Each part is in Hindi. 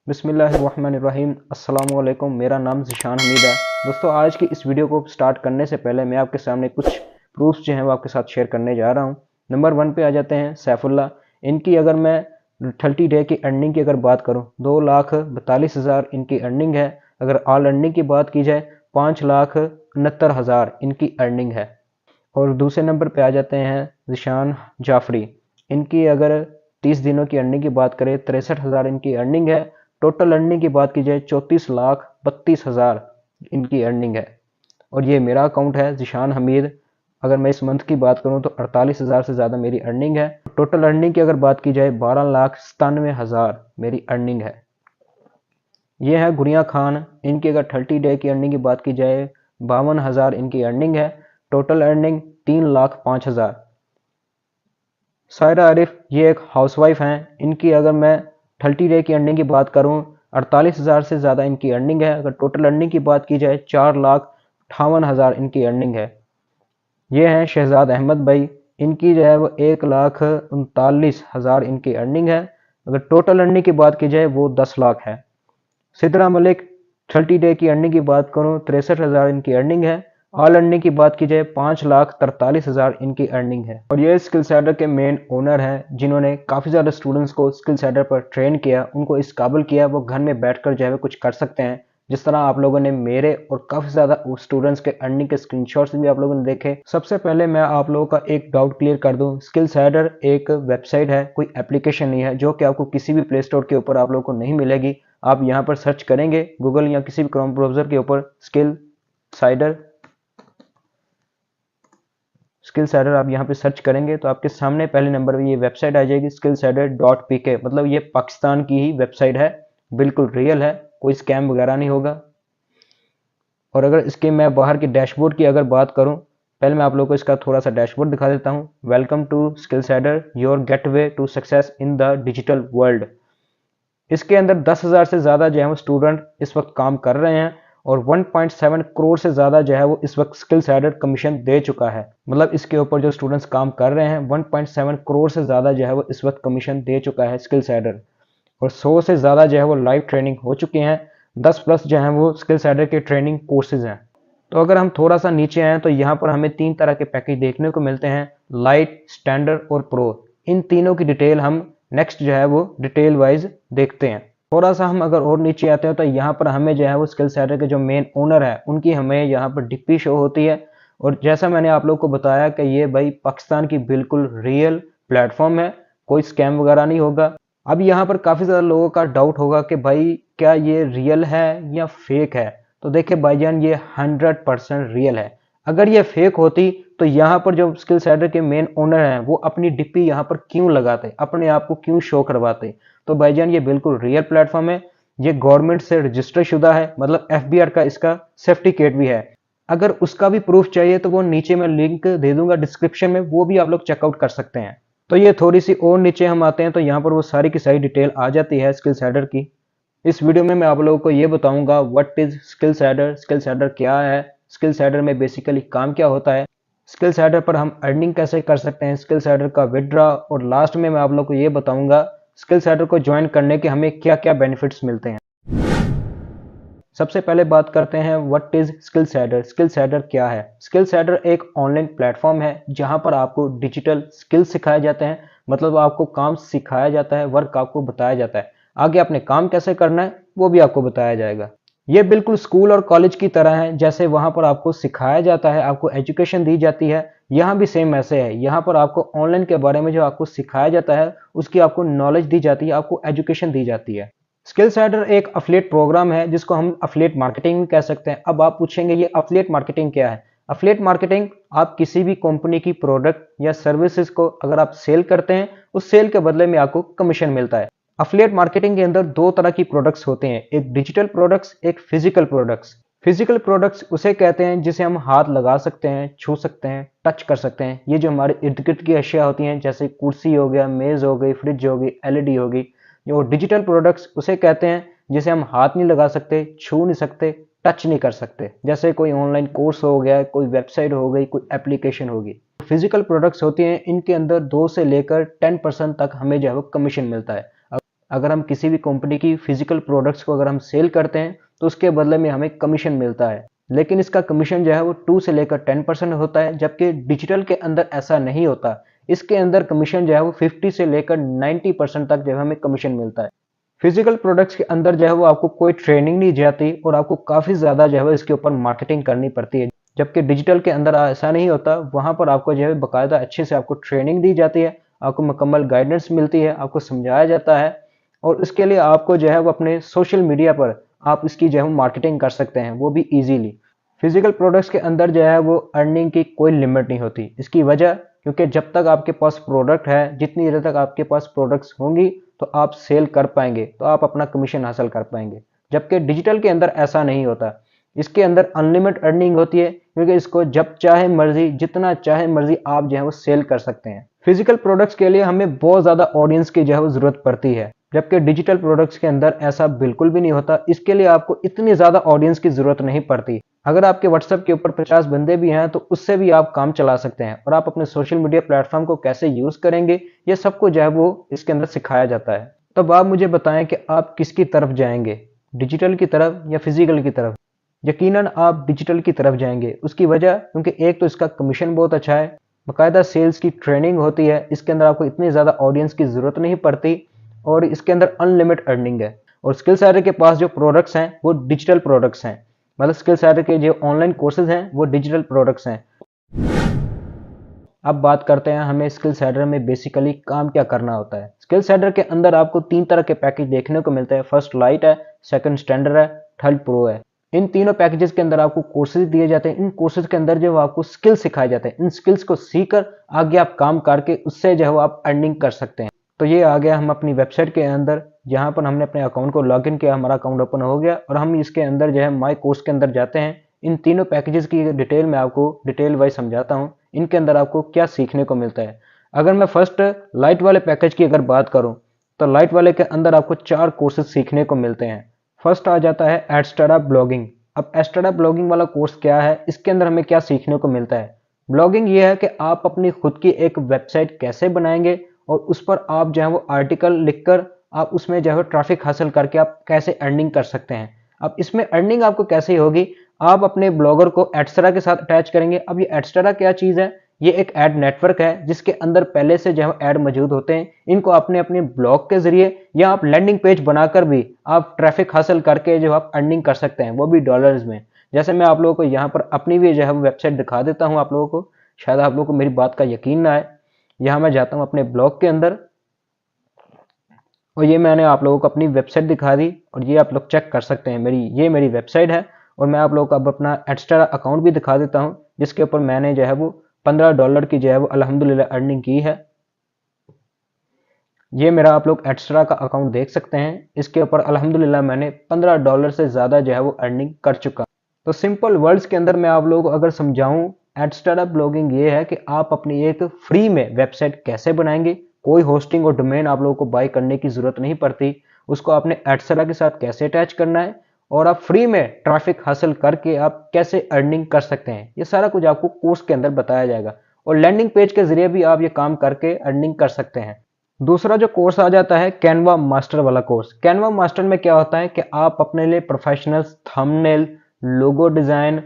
बिस्मिल्लाहिर्रहमानिर्रहीम। अस्सलामु अलैकुम। मेरा नाम ज़िशान हमीद है। दोस्तों, आज की इस वीडियो को स्टार्ट करने से पहले मैं आपके सामने कुछ प्रूफ्स जो हैं वो आपके साथ शेयर करने जा रहा हूं। नंबर 1 पे आ जाते हैं सैफुल्ला। इनकी अगर मैं 30 डे की अर्निंग की अगर बात करूं, 2,42,000 इनकी अर्निंग है। अगर ऑल अर्निंग की बात की जाए, 5,69,000 इनकी अर्निंग है। और दूसरे नंबर पे आ जाते हैं ज़िशान जाफरी। इनकी अगर 30 दिनों की अर्निंग की बात करें, 63,000 इनकी अर्निंग है। टोटल अर्निंग की बात की जाए, 34,32,000 इनकी अर्निंग है। और ये मेरा अकाउंट है ज़िशान हमीद। अगर मैं इस मंथ की बात करूं तो 48,000 से ज़्यादा मेरी अर्निंग है। टोटल अर्निंग की अगर बात की जाए, 12,97,000 मेरी अर्निंग है। ये है गुड़िया खान। इनकी अगर 30 डे की अर्निंग की बात की जाए, 52,000 इनकी अर्निंग है। Total earning 3,05,000। सायरा आरिफ, ये एक हाउसवाइफ हैं। इनकी अगर मैं 30 डे की अर्निंग की बात करूं, 48,000 से ज़्यादा इनकी अर्निंग है। अगर टोटल अर्निंग की बात की जाए, 4,58,000 इनकी अर्निंग है। ये हैं शहजाद अहमद भाई। इनकी जो है वो 1,39,000 इनकी अर्निंग है। अगर टोटल अर्निंग की बात की जाए, वो 10 लाख है। सिद्रा मलिक, 30 डे की अर्निंग की बात करूं, 63,000 इनकी अर्निंग है। ऑल अर्निंग की बात की जाए, 5,43,000 इनकी अर्निंग है। और ये स्किल सेडर के मेन ओनर हैं, जिन्होंने काफ़ी ज़्यादा स्टूडेंट्स को स्किल सेडर पर ट्रेन किया, उनको इस काबिल किया वो घर में बैठकर जो है कुछ कर सकते हैं। जिस तरह आप लोगों ने मेरे और काफ़ी ज़्यादा स्टूडेंट्स के अर्निंग के स्क्रीनशॉट्स भी आप लोगों ने देखे। सबसे पहले मैं आप लोगों का एक डाउट क्लियर कर दूं, स्किल सेडर एक वेबसाइट है, कोई एप्लीकेशन नहीं है, जो कि आपको किसी भी प्ले स्टोर के ऊपर आप लोगों को नहीं मिलेगी। आप यहाँ पर सर्च करेंगे गूगल या किसी भी क्रोम ब्राउजर के ऊपर स्किल साइडर आप यहाँ पे सर्च करेंगे तो आपके सामने पहले नंबर पे ये वेबसाइट आ जाएगी, skillsadder.pk। मतलब ये पाकिस्तान की ही वेबसाइट है, बिल्कुल रियल है, कोई स्कैम वगैरह नहीं होगा। और अगर इसके मैं बाहर की डैशबोर्ड की अगर बात करूं, पहले मैं आप लोगों को इसका थोड़ा सा डैशबोर्ड दिखा देता हूं। वेलकम टू स्किल सैडर, your gateway to success in the digital world. इसके अंदर 10,000 से ज़्यादा जो है वो स्टूडेंट इस वक्त काम कर रहे हैं और 1.7 करोड़ से ज़्यादा जो है वो इस वक्त स्किल सेडर कमीशन दे चुका है। मतलब इसके ऊपर जो स्टूडेंट्स काम कर रहे हैं, 1.7 करोड़ से ज़्यादा जो है वो इस वक्त कमीशन दे चुका है स्किल सेडर। और 100 से ज़्यादा जो है वो लाइव ट्रेनिंग हो चुके हैं। 10 प्लस जो है वो स्किल सेडर के ट्रेनिंग कोर्सेज हैं। तो अगर हम थोड़ा सा नीचे आए तो यहाँ पर हमें 3 तरह के पैकेज देखने को मिलते हैं, लाइट, स्टैंडर्ड और प्रो। इन तीनों की डिटेल हम नेक्स्ट जो है वो डिटेल वाइज देखते हैं। थोड़ा सा हम अगर और नीचे आते हैं तो यहाँ पर हमें जो है वो स्किल सेडर के जो मेन ओनर है उनकी हमें यहाँ पर डिप्पी शो होती है। और जैसा मैंने आप लोग को बताया कि ये भाई पाकिस्तान की बिल्कुल रियल प्लेटफॉर्म है, कोई स्कैम वगैरह नहीं होगा। अब यहाँ पर काफ़ी ज़्यादा लोगों का डाउट होगा कि भाई क्या ये रियल है या फेक है। तो देखिए भाईजान, ये 100% रियल है। अगर ये फेक होती तो यहाँ पर जो स्किल सेडर के मेन ओनर हैं वो अपनी डिप्पी यहाँ पर क्यों लगाते, अपने आप को क्यों शो करवाते। तो भाईजान, ये बिल्कुल रियल प्लेटफॉर्म है। ये गवर्नमेंट से रजिस्टर शुदा है, मतलब एफबीआर का इसका सर्टिफिकेट भी है। अगर उसका भी प्रूफ चाहिए तो वो नीचे मैं लिंक दे दूंगा डिस्क्रिप्शन में, वो भी आप लोग चेकआउट कर सकते हैं। तो ये थोड़ी सी और नीचे हम आते हैं तो यहाँ पर वो सारी की सारी डिटेल आ जाती है स्किल सेडर की। इस वीडियो में मैं आप लोगों को ये बताऊंगा what is skill shader, skill shader क्या है, स्किल सेडर में बेसिकली काम क्या होता है, स्किल सेडर पर हम अर्निंग कैसे कर सकते हैं, स्किल सेडर का विड्रॉ, और लास्ट में मैं आप लोग को ये बताऊंगा स्किल सेडर को ज्वाइन करने के हमें क्या क्या बेनिफिट्स मिलते हैं। सबसे पहले बात करते हैं what is skill shader. Skill shader क्या है? स्किल सेडर एक ऑनलाइन प्लेटफॉर्म है जहां पर आपको डिजिटल स्किल सिखाए जाते हैं। मतलब आपको काम सिखाया जाता है, वर्क आपको बताया जाता है, आगे आपने काम कैसे करना है वो भी आपको बताया जाएगा। ये बिल्कुल स्कूल और कॉलेज की तरह है, जैसे वहां पर आपको सिखाया जाता है, आपको एजुकेशन दी जाती है, यहाँ भी सेम ऐसे है। यहाँ पर आपको ऑनलाइन के बारे में जो आपको सिखाया जाता है उसकी आपको नॉलेज दी जाती है, आपको एजुकेशन दी जाती है। स्किल सेडर एक अफिलिएट प्रोग्राम है जिसको हम अफिलिएट मार्केटिंग भी कह सकते हैं। अब आप पूछेंगे ये अफिलिएट मार्केटिंग क्या है? अफिलिएट मार्केटिंग, आप किसी भी कंपनी की प्रोडक्ट या सर्विसेज को अगर आप सेल करते हैं, उस सेल के बदले में आपको कमीशन मिलता है। अफिलिएट मार्केटिंग के अंदर 2 तरह की प्रोडक्ट्स होते हैं, एक डिजिटल प्रोडक्ट्स, एक फिजिकल प्रोडक्ट्स। फिजिकल प्रोडक्ट्स उसे कहते हैं जिसे हम हाथ लगा सकते हैं, छू सकते हैं, टच कर सकते हैं। ये जो हमारे इर्द गिर्द की अशिया होती हैं, जैसे कुर्सी हो गया, मेज हो गई, फ्रिज हो गई, एलईडी होगी। जो डिजिटल प्रोडक्ट्स उसे कहते हैं जिसे हम हाथ नहीं लगा सकते, छू नहीं सकते, टच नहीं कर सकते। जैसे कोई ऑनलाइन कोर्स हो गया, कोई वेबसाइट हो गई, कोई एप्लीकेशन होगी। फिजिकल प्रोडक्ट्स होती हैं, इनके अंदर 2 से लेकर 10% तक हमें जो है वो कमीशन मिलता है। अगर हम किसी भी कंपनी की फिजिकल प्रोडक्ट्स को अगर हम सेल करते हैं तो उसके बदले में हमें कमीशन मिलता है, लेकिन इसका कमीशन जो है वो 2 से लेकर 10% होता है, जबकि डिजिटल के अंदर ऐसा नहीं होता। इसके अंदर कमीशन जो है वो 50 से लेकर 90% तक जो है हमें कमीशन मिलता है। फिजिकल प्रोडक्ट्स के अंदर जो है वो आपको कोई ट्रेनिंग नहीं जाती और आपको काफ़ी ज़्यादा जो है इसके ऊपर मार्केटिंग करनी पड़ती है, जबकि डिजिटल के अंदर ऐसा नहीं होता। वहाँ पर आपको जो है बाकायदा अच्छे से आपको ट्रेनिंग दी जाती है, आपको मुकम्मल गाइडेंस मिलती है, आपको समझाया जाता है और इसके लिए आपको जो है वो अपने सोशल मीडिया पर आप इसकी जो है मार्केटिंग कर सकते हैं, वो भी इजीली। फिजिकल प्रोडक्ट्स के अंदर जो है वो अर्निंग की कोई लिमिट नहीं होती। इसकी वजह क्योंकि जब तक आपके पास प्रोडक्ट है, जितनी देर तक आपके पास प्रोडक्ट्स होंगी तो आप सेल कर पाएंगे, तो आप अपना कमीशन हासिल कर पाएंगे, जबकि डिजिटल के अंदर ऐसा नहीं होता। इसके अंदर अनलिमिटेड अर्निंग होती है, क्योंकि इसको जब चाहे मर्जी, जितना चाहे मर्जी आप जो है वो सेल कर सकते हैं। फिजिकल प्रोडक्ट्स के लिए हमें बहुत ज़्यादा ऑडियंस की जो है वो ज़रूरत पड़ती है, जबकि डिजिटल प्रोडक्ट्स के अंदर ऐसा बिल्कुल भी नहीं होता। इसके लिए आपको इतनी ज़्यादा ऑडियंस की ज़रूरत नहीं पड़ती। अगर आपके व्हाट्सएप के ऊपर 50 बंदे भी हैं तो उससे भी आप काम चला सकते हैं। और आप अपने सोशल मीडिया प्लेटफॉर्म को कैसे यूज़ करेंगे, ये सब कुछ जो है वो इसके अंदर सिखाया जाता है। तब आप मुझे बताएं कि आप किसकी तरफ जाएंगे, डिजिटल की तरफ या फिजिकल की तरफ? यकीनन आप डिजिटल की तरफ जाएंगे। उसकी वजह क्योंकि एक तो इसका कमीशन बहुत अच्छा है, बाकायदा सेल्स की ट्रेनिंग होती है, इसके अंदर आपको इतनी ज़्यादा ऑडियंस की ज़रूरत नहीं पड़ती और इसके अंदर अनलिमिटेड अर्निंग है। और स्किल सेडर के पास जो प्रोडक्ट्स हैं वो डिजिटल प्रोडक्ट्स हैं, मतलब स्किल सेडर के जो ऑनलाइन कोर्सेज हैं वो डिजिटल प्रोडक्ट्स हैं। अब बात करते हैं हमें स्किल सेडर में बेसिकली काम क्या करना होता है। स्किल सेडर के अंदर आपको 3 तरह के पैकेज देखने को मिलते हैं। फर्स्ट लाइट है, सेकंड स्टैंडर्ड है, थर्ड प्रो है। इन तीनों पैकेजेस के अंदर आपको कोर्सेज दिए जाते हैं। इन कोर्सेज के अंदर जो आपको स्किल सिखाए जाते हैं, इन स्किल्स को सीखकर आगे आप काम करके उससे जो है आप अर्निंग कर सकते हैं। तो ये आ गया हम अपनी वेबसाइट के अंदर, जहाँ पर हमने अपने अकाउंट को लॉगिन किया, हमारा अकाउंट ओपन हो गया और हम इसके अंदर जो है माई कोर्स के अंदर जाते हैं। इन तीनों पैकेजेस की डिटेल मैं आपको डिटेल वाइज समझाता हूँ, इनके अंदर आपको क्या सीखने को मिलता है। अगर मैं फर्स्ट लाइट वाले पैकेज की अगर बात करूँ तो लाइट वाले के अंदर आपको 4 कोर्सेज सीखने को मिलते हैं। फर्स्ट आ जाता है एडस्टाडा ब्लॉगिंग। अब एडस्टाडा ब्लॉगिंग वाला कोर्स क्या है, इसके अंदर हमें क्या सीखने को मिलता है? ब्लॉगिंग ये है कि आप अपनी खुद की एक वेबसाइट कैसे बनाएंगे और उस पर आप जो है वो आर्टिकल लिखकर आप उसमें जो है ट्रैफिक हासिल करके आप कैसे अर्निंग कर सकते हैं। अब इसमें अर्निंग आपको कैसे होगी, आप अपने ब्लॉगर को एडस्टाडा के साथ अटैच करेंगे। अब ये एडस्टाडा क्या चीज़ है? ये एक एड नेटवर्क है जिसके अंदर पहले से जो है ऐड मौजूद होते हैं। इनको अपने अपने ब्लॉग के जरिए या आप लैंडिंग पेज बनाकर भी आप ट्रैफिक हासिल करके जो आप अर्निंग कर सकते हैं, वो भी डॉलर्स में। जैसे मैं आप लोगों को यहाँ पर अपनी भी जो है वेबसाइट दिखा देता हूँ आप लोगों को, शायद आप लोगों को मेरी बात का यकीन ना आए। यहाँ मैं जाता हूँ अपने ब्लॉग के अंदर और ये मैंने आप लोगों को अपनी वेबसाइट दिखा दी और ये आप लोग चेक कर सकते हैं, ये मेरी वेबसाइट है। और मैं आप लोगों को अब अपना एडस्टाडा अकाउंट भी दिखा देता हूँ, जिसके ऊपर मैंने जो है वो $15 की जो है वो अल्हम्दुलिल्लाह अर्निंग की है। ये मेरा आप लोग एडस्टाडा का अकाउंट देख सकते हैं, इसके ऊपर अल्हम्दुलिल्लाह मैंने $15 से ज़्यादा जो है वो अर्निंग कर चुका। तो सिंपल वर्ड्स के अंदर मैं आप लोगों को अगर समझाऊं, एडस्टाडा ब्लॉगिंग ये है कि आप अपनी एक फ्री में वेबसाइट कैसे बनाएंगे। कोई होस्टिंग और डोमेन आप लोगों को बाय करने की जरूरत नहीं पड़ती, उसको आपने एडस्टाडा के साथ कैसे अटैच करना है और आप फ्री में ट्रैफिक हासिल करके आप कैसे अर्निंग कर सकते हैं, ये सारा कुछ आपको कोर्स के अंदर बताया जाएगा। और लैंडिंग पेज के जरिए भी आप ये काम करके अर्निंग कर सकते हैं। दूसरा जो कोर्स आ जाता है कैनवा मास्टर वाला कोर्स। कैनवा मास्टर में क्या होता है कि आप अपने लिए प्रोफेशनल थंबनेल, लोगो डिजाइन,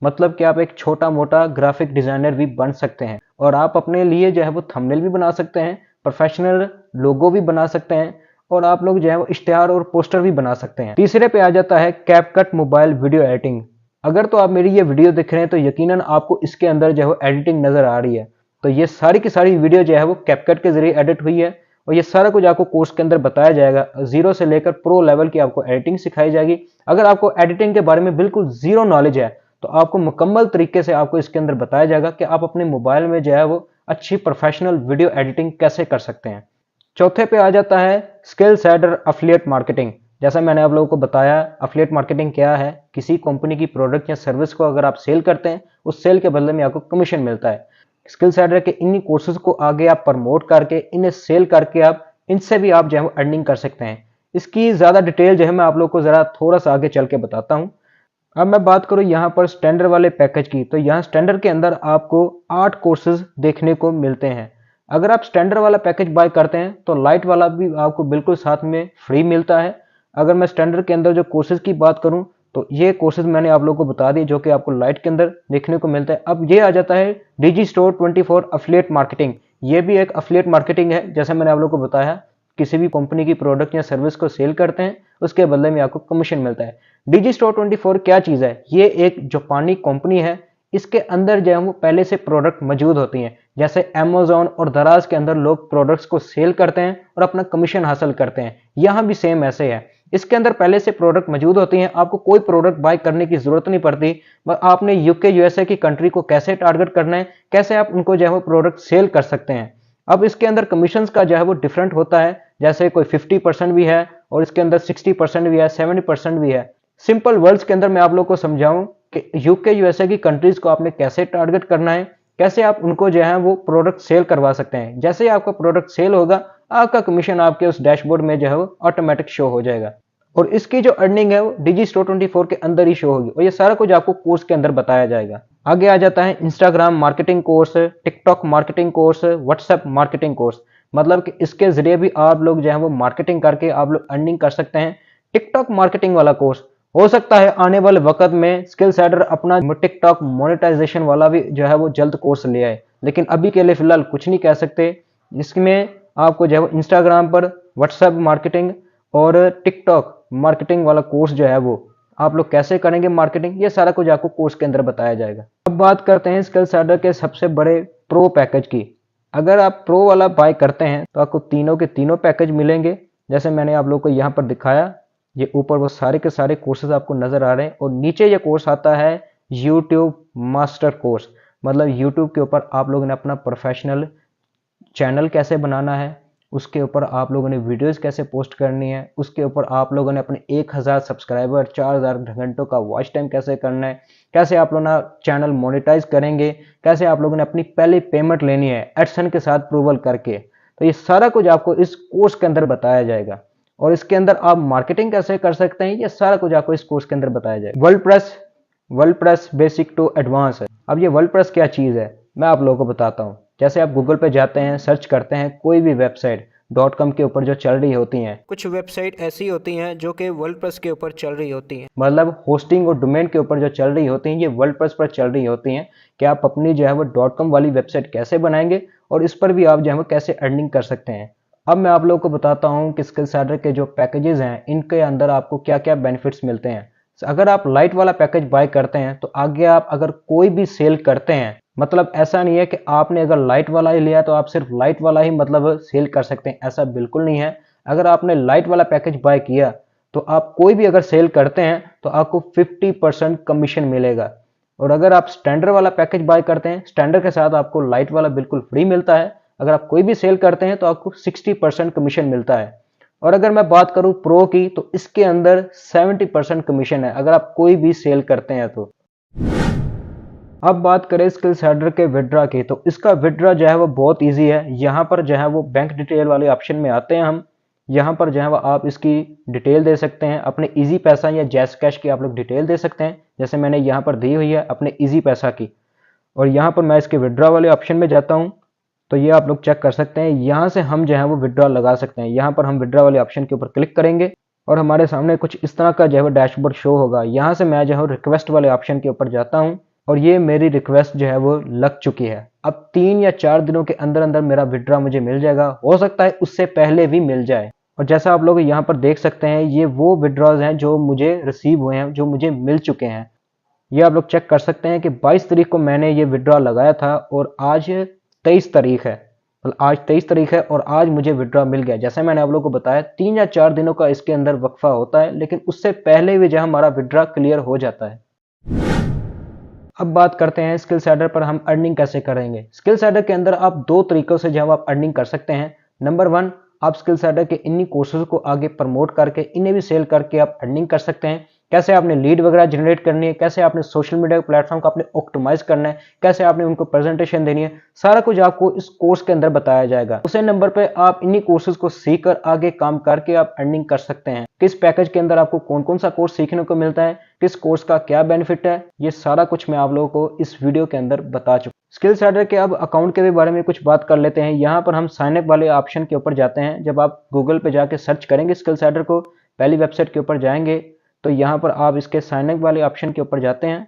मतलब कि आप एक छोटा मोटा ग्राफिक डिजाइनर भी बन सकते हैं और आप अपने लिए जो है वो थंबनेल भी बना सकते हैं, प्रोफेशनल लोगो भी बना सकते हैं और आप लोग जो है वो इश्तिहार और पोस्टर भी बना सकते हैं। तीसरे पे आ जाता है कैपकट मोबाइल वीडियो एडिटिंग। अगर तो आप मेरी ये वीडियो देख रहे हैं तो यकीनन आपको इसके अंदर जो है वो एडिटिंग नजर आ रही है। तो ये सारी की सारी वीडियो जो है वो कैपकट के जरिए एडिट हुई है और ये सारा कुछ आपको कोर्स के अंदर बताया जाएगा। 0 से लेकर प्रो लेवल की आपको एडिटिंग सिखाई जाएगी। अगर आपको एडिटिंग के बारे में बिल्कुल जीरो नॉलेज है तो आपको मुकम्मल तरीके से आपको इसके अंदर बताया जाएगा कि आप अपने मोबाइल में जो है वो अच्छी प्रोफेशनल वीडियो एडिटिंग कैसे कर सकते हैं। चौथे पे आ जाता है स्किल सेडर एफिलिएट मार्केटिंग। जैसा मैंने आप लोगों को बताया, एफिलिएट मार्केटिंग क्या है? किसी कंपनी की प्रोडक्ट या सर्विस को अगर आप सेल करते हैं, उस सेल के बदले में आपको कमीशन मिलता है। स्किल सेडर के इन्हीं कोर्सेज को आगे आप प्रमोट करके इन्हें सेल करके आप इनसे भी आप जो है अर्निंग कर सकते हैं। इसकी ज़्यादा डिटेल जो है मैं आप लोगों को ज़रा थोड़ा सा आगे चल के बताता हूँ। अब मैं बात करूँ यहाँ पर स्टैंडर्ड वाले पैकेज की, तो यहाँ स्टैंडर्ड के अंदर आपको 8 कोर्सेज देखने को मिलते हैं। अगर आप स्टैंडर्ड वाला पैकेज बाय करते हैं तो लाइट वाला भी आपको बिल्कुल साथ में फ्री मिलता है। अगर मैं स्टैंडर्ड के अंदर जो कोर्सेज की बात करूं तो ये कोर्सेज मैंने आप लोगों को बता दिए जो कि आपको लाइट के अंदर देखने को मिलता है। अब ये आ जाता है डिजी स्टोर 24 अफिलिएट मार्केटिंग। ये भी एक अफिलिएट मार्केटिंग है। जैसे मैंने आप लोगों को बताया, किसी भी कंपनी की प्रोडक्ट या सर्विस को सेल करते हैं, उसके बदले में आपको कमीशन मिलता है। डिजी स्टोर 24 क्या चीज है? ये एक जापानी कंपनी है। इसके अंदर जो है वो पहले से प्रोडक्ट मौजूद होती हैं। जैसे अमेजोन और दराज के अंदर लोग प्रोडक्ट्स को सेल करते हैं और अपना कमीशन हासिल करते हैं, यहाँ भी सेम ऐसे है। इसके अंदर पहले से प्रोडक्ट मौजूद होती हैं, आपको कोई प्रोडक्ट बाय करने की जरूरत नहीं पड़ती। आपने यूके यूएसए की कंट्री को कैसे टारगेट करना है, कैसे आप उनको जो है वो प्रोडक्ट सेल कर सकते हैं। अब इसके अंदर कमीशन का जो है वो डिफरेंट होता है। जैसे कोई 50% भी है और इसके अंदर 60% भी है, 70% भी है। सिंपल वर्ड्स के अंदर मैं आप लोग को समझाऊं कि यूके यूएसए की कंट्रीज को आपने कैसे टारगेट करना है, कैसे आप उनको जो है वो प्रोडक्ट सेल करवा सकते हैं। जैसे ही आपका प्रोडक्ट सेल होगा, आपका कमीशन आपके उस डैशबोर्ड में जो है वो ऑटोमेटिक शो हो जाएगा और इसकी जो अर्निंग है वो डिजी स्टोर 24 के अंदर ही शो होगी और ये सारा कुछ आपको कोर्स के अंदर बताया जाएगा। आगे आ जाता है Instagram marketing course, TikTok marketing course, WhatsApp marketing course. मतलब कि इसके जरिए भी आप लोग जो है वो मार्केटिंग करके आप लोग अर्निंग कर सकते हैं। टिकटॉक मार्केटिंग वाला कोर्स हो सकता है आने वाले वक्त में स्किल सेडर अपना टिकटॉक मोनेटाइजेशन वाला भी जो है वो जल्द कोर्स ले आए, लेकिन अभी के लिए फिलहाल कुछ नहीं कह सकते। इसमें आपको जो है इंस्टाग्राम पर व्हाट्सएप मार्केटिंग और टिकटॉक मार्केटिंग वाला कोर्स जो है वो आप लोग कैसे करेंगे मार्केटिंग, ये सारा कुछ आपको कोर्स के अंदर बताया जाएगा। अब बात करते हैं स्किल सेडर के सबसे बड़े प्रो पैकेज की। अगर आप प्रो वाला बाय करते हैं तो आपको तीनों के तीनों पैकेज मिलेंगे। जैसे मैंने आप लोग को यहाँ पर दिखाया, ये ऊपर वो सारे के सारे कोर्सेज आपको नजर आ रहे हैं और नीचे ये कोर्स आता है YouTube मास्टर कोर्स। मतलब YouTube के ऊपर आप लोगों ने अपना प्रोफेशनल चैनल कैसे बनाना है, उसके ऊपर आप लोगों ने वीडियोस कैसे पोस्ट करनी है, उसके ऊपर आप लोगों ने अपने 1000 सब्सक्राइबर 4000 घंटों का वॉच टाइम कैसे करना है, कैसे आप लोग ना चैनल मोनेटाइज करेंगे, कैसे आप लोगों ने अपनी पहली पेमेंट लेनी है एडसन के साथ अप्रूवल करके। तो ये सारा कुछ आपको इस कोर्स के अंदर बताया जाएगा और इसके अंदर आप मार्केटिंग कैसे कर सकते हैं, ये सारा कुछ आपको इस कोर्स के अंदर बताया जाएगा। वर्ल्डप्रेस बेसिक टू एडवांस है। अब ये वर्ल्डप्रेस क्या चीज़ है मैं आप लोगों को बताता हूँ। जैसे आप गूगल पे जाते हैं, सर्च करते हैं कोई भी वेबसाइट .com के ऊपर जो चल रही होती हैं, कुछ वेबसाइट ऐसी होती हैं जो कि वर्ल्डप्रेस के ऊपर चल रही होती हैं। मतलब होस्टिंग और डोमेन के ऊपर जो चल रही होती हैं, ये वर्ल्डप्रेस पर चल रही होती हैं कि आप अपनी जो है वो .com वाली वेबसाइट कैसे बनाएंगे और इस पर भी आप जो है वो कैसे अर्निंग कर सकते हैं। अब मैं आप लोगों को बताता हूं कि स्किल सेडर के जो पैकेजेस हैं इनके अंदर आपको क्या क्या बेनिफिट्स मिलते हैं। अगर आप लाइट वाला पैकेज बाय करते हैं तो आगे आप अगर कोई भी सेल करते हैं, मतलब ऐसा नहीं है कि आपने अगर लाइट वाला ही लिया तो आप सिर्फ लाइट वाला ही मतलब सेल कर सकते हैं, ऐसा बिल्कुल नहीं है। अगर आपने लाइट वाला पैकेज बाय किया तो आप कोई भी अगर सेल करते हैं तो आपको 50% कमीशन मिलेगा। और अगर आप स्टैंडर्ड वाला पैकेज बाय करते हैं, स्टैंडर्ड के साथ आपको लाइट वाला बिल्कुल फ्री मिलता है। अगर आप कोई भी सेल करते हैं तो आपको 60% कमीशन मिलता है। और अगर मैं बात करूं प्रो की तो इसके अंदर 70% कमीशन है अगर आप कोई भी सेल करते हैं तो। अब बात करें स्किल सेडर के विड्रॉ की, तो इसका विड्रॉ जो है वो बहुत इजी है। यहाँ पर जो है वो बैंक डिटेल वाले ऑप्शन में आते हैं हम। यहाँ पर जो है वो आप इसकी डिटेल दे सकते हैं, अपने इजी पैसा या जैस कैश की आप लोग डिटेल दे सकते हैं। जैसे मैंने यहाँ पर दी हुई है अपने इजी पैसा की, और यहाँ पर मैं इसके विड्रॉ वाले ऑप्शन में जाता हूँ तो ये आप लोग चेक कर सकते हैं। यहाँ से हम जो है वो विड्रॉ लगा सकते हैं। यहाँ पर हम विड्रॉ वाले ऑप्शन के ऊपर क्लिक करेंगे और हमारे सामने कुछ इस तरह का जो है वो डैशबोर्ड शो होगा। यहाँ से मैं जो है रिक्वेस्ट वाले ऑप्शन के ऊपर जाता हूँ और ये मेरी रिक्वेस्ट जो है वो लग चुकी है। अब 3 या 4 दिनों के अंदर अंदर मेरा विड्रॉ मुझे मिल जाएगा, हो सकता है उससे पहले भी मिल जाए। और जैसा आप लोग यहाँ पर देख सकते हैं ये वो विड्रॉज हैं जो मुझे रिसीव हुए हैं, जो मुझे मिल चुके हैं। ये आप लोग चेक कर सकते हैं कि 22 तारीख को मैंने ये विड्रॉ लगाया था और आज 23 तारीख है। मतलब आज 23 तारीख है और आज मुझे विड्रॉ मिल गया। जैसे मैंने आप लोगों को बताया 3 या 4 दिनों का इसके अंदर वक्फा होता है, लेकिन उससे पहले भी जो हमारा विड्रॉ क्लियर हो जाता है। अब बात करते हैं स्किल सेडर पर हम अर्निंग कैसे करेंगे। स्किल सेडर के अंदर आप 2 तरीकों से जो आप अर्निंग कर सकते हैं। नंबर 1, आप स्किल सेडर के इन्हीं कोर्सेज को आगे प्रमोट करके इन्हें भी सेल करके आप अर्निंग कर सकते हैं। कैसे आपने लीड वगैरह जनरेट करनी है, कैसे आपने सोशल मीडिया प्लेटफॉर्म को आपने ऑप्टिमाइज करना है, कैसे आपने उनको प्रेजेंटेशन देनी है, सारा कुछ आपको इस कोर्स के अंदर बताया जाएगा। दूसरे नंबर पे आप इन्हीं कोर्सेज को सीखकर आगे काम करके आप अर्निंग कर सकते हैं। किस पैकेज के अंदर आपको कौन कौन सा कोर्स सीखने को मिलता है, किस कोर्स का क्या बेनिफिट है, ये सारा कुछ मैं आप लोगों को इस वीडियो के अंदर बता चुका हूं। स्किल सेडर के अब अकाउंट के भी बारे में कुछ बात कर लेते हैं। यहाँ पर हम साइन अप वाले ऑप्शन के ऊपर जाते हैं। जब आप गूगल पे जाके सर्च करेंगे स्किल सेडर को, पहली वेबसाइट के ऊपर जाएंगे तो यहाँ पर आप इसके साइन अप वाले ऑप्शन के ऊपर जाते हैं।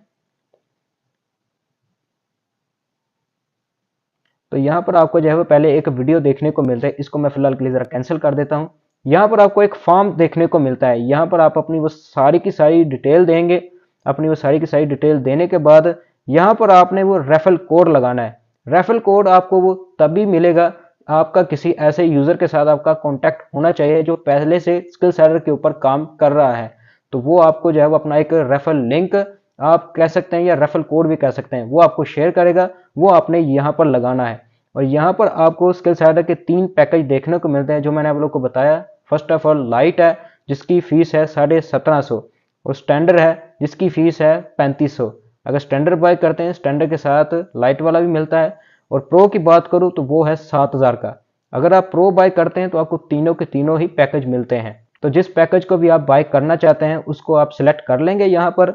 तो यहाँ पर आपको जो है वो पहले एक वीडियो देखने को मिलता है, इसको मैं फिलहाल के लिए जरा कैंसिल कर देता हूँ। यहाँ पर आपको एक फॉर्म देखने को मिलता है। यहाँ पर आप अपनी वो सारी की सारी डिटेल देंगे। अपनी वो सारी की सारी डिटेल देने के बाद यहाँ पर आपने वो रेफरल कोड लगाना है। रेफरल कोड आपको वो तभी मिलेगा, आपका किसी ऐसे यूजर के साथ आपका कॉन्टैक्ट होना चाहिए जो पहले से स्किल सेडर के ऊपर काम कर रहा है। तो वो आपको जो है वो अपना एक रेफरल लिंक आप कह सकते हैं या रेफरल कोड भी कह सकते हैं, वो आपको शेयर करेगा, वो आपने यहाँ पर लगाना है। और यहाँ पर आपको स्किल सेडर के 3 पैकेज देखने को मिलते हैं जो मैंने आप लोग को बताया। फर्स्ट ऑफ ऑल लाइट है जिसकी फीस है 1750, और स्टैंडर्ड है जिसकी फीस है 3500। अगर स्टैंडर्ड बाय करते हैं स्टैंडर्ड के साथ लाइट वाला भी मिलता है। और प्रो की बात करूँ तो वो है 7000 का। अगर आप प्रो बाय करते हैं तो आपको तीनों के तीनों ही पैकेज मिलते हैं। तो जिस पैकेज को भी आप बाय करना चाहते हैं उसको आप सिलेक्ट कर लेंगे यहाँ पर।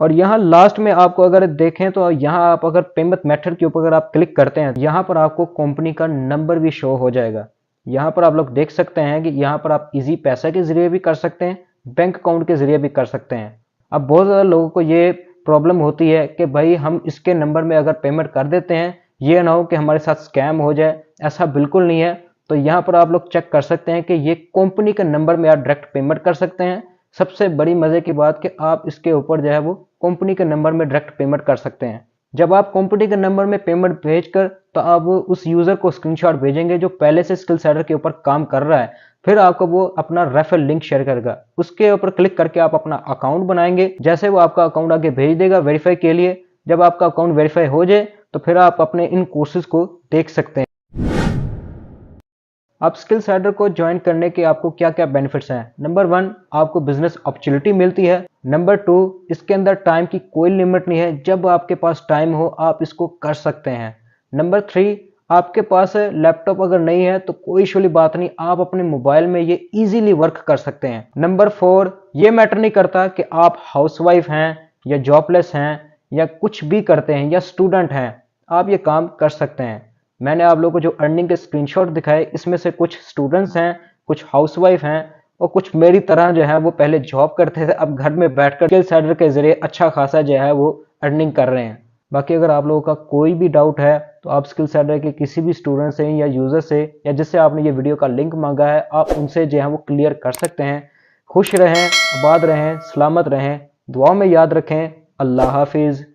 और यहाँ लास्ट में आपको अगर देखें तो यहाँ आप अगर पेमेंट मेथड के ऊपर अगर आप क्लिक करते हैं यहाँ पर आपको कंपनी का नंबर भी शो हो जाएगा। यहाँ पर आप लोग देख सकते हैं कि यहाँ पर आप इजी पैसा के जरिए भी कर सकते हैं, बैंक अकाउंट के जरिए भी कर सकते हैं। अब बहुत ज़्यादा लोगों को ये प्रॉब्लम होती है कि भाई हम इसके नंबर में अगर पेमेंट कर देते हैं ये ना हो कि हमारे साथ स्कैम हो जाए। ऐसा बिल्कुल नहीं है। तो यहाँ पर आप लोग चेक कर सकते हैं कि ये कंपनी के नंबर में आप डायरेक्ट पेमेंट कर सकते हैं। सबसे बड़ी मजे की बात कि आप इसके ऊपर जो है वो कंपनी के नंबर में डायरेक्ट पेमेंट कर सकते हैं। जब आप कंपनी के नंबर में पेमेंट भेजकर तो आप उस यूजर को स्क्रीनशॉट भेजेंगे जो पहले से स्किल सेडर के ऊपर काम कर रहा है, फिर आपको वो अपना रेफरल लिंक शेयर करेगा। उसके ऊपर क्लिक करके आप अपना अकाउंट बनाएंगे। जैसे वो आपका अकाउंट आगे भेज देगा वेरीफाई के लिए, जब आपका अकाउंट वेरीफाई हो जाए तो फिर आप अपने इन कोर्सेज को देख सकते हैं। आप स्किल सेडर को ज्वाइन करने के आपको क्या क्या बेनिफिट्स हैं। नंबर 1, आपको बिजनेस अपॉर्चुनिटी मिलती है। नंबर 2, इसके अंदर टाइम की कोई लिमिट नहीं है, जब आपके पास टाइम हो आप इसको कर सकते हैं। नंबर 3, आपके पास लैपटॉप अगर नहीं है तो कोई इशू वाली बात नहीं, आप अपने मोबाइल में ये इजीली वर्क कर सकते हैं। नंबर 4, ये मैटर नहीं करता कि आप हाउसवाइफ हैं या जॉबलेस हैं या कुछ भी करते हैं या स्टूडेंट हैं, आप ये काम कर सकते हैं। मैंने आप लोगों को जो अर्निंग के स्क्रीनशॉट दिखाए इसमें से कुछ स्टूडेंट्स हैं, कुछ हाउसवाइफ हैं और कुछ मेरी तरह जो है वो पहले जॉब करते थे, अब घर में बैठकर स्किल सेडर के जरिए अच्छा खासा जो है वो अर्निंग कर रहे हैं। बाकी अगर आप लोगों का कोई भी डाउट है तो आप स्किल सेडर के किसी भी स्टूडेंट से या यूजर से या जिससे आपने ये वीडियो का लिंक मांगा है आप उनसे जो है वो क्लियर कर सकते हैं। खुश रहें, आबाद रहें, सलामत रहें, दुआ में याद रखें। अल्लाह हाफिज।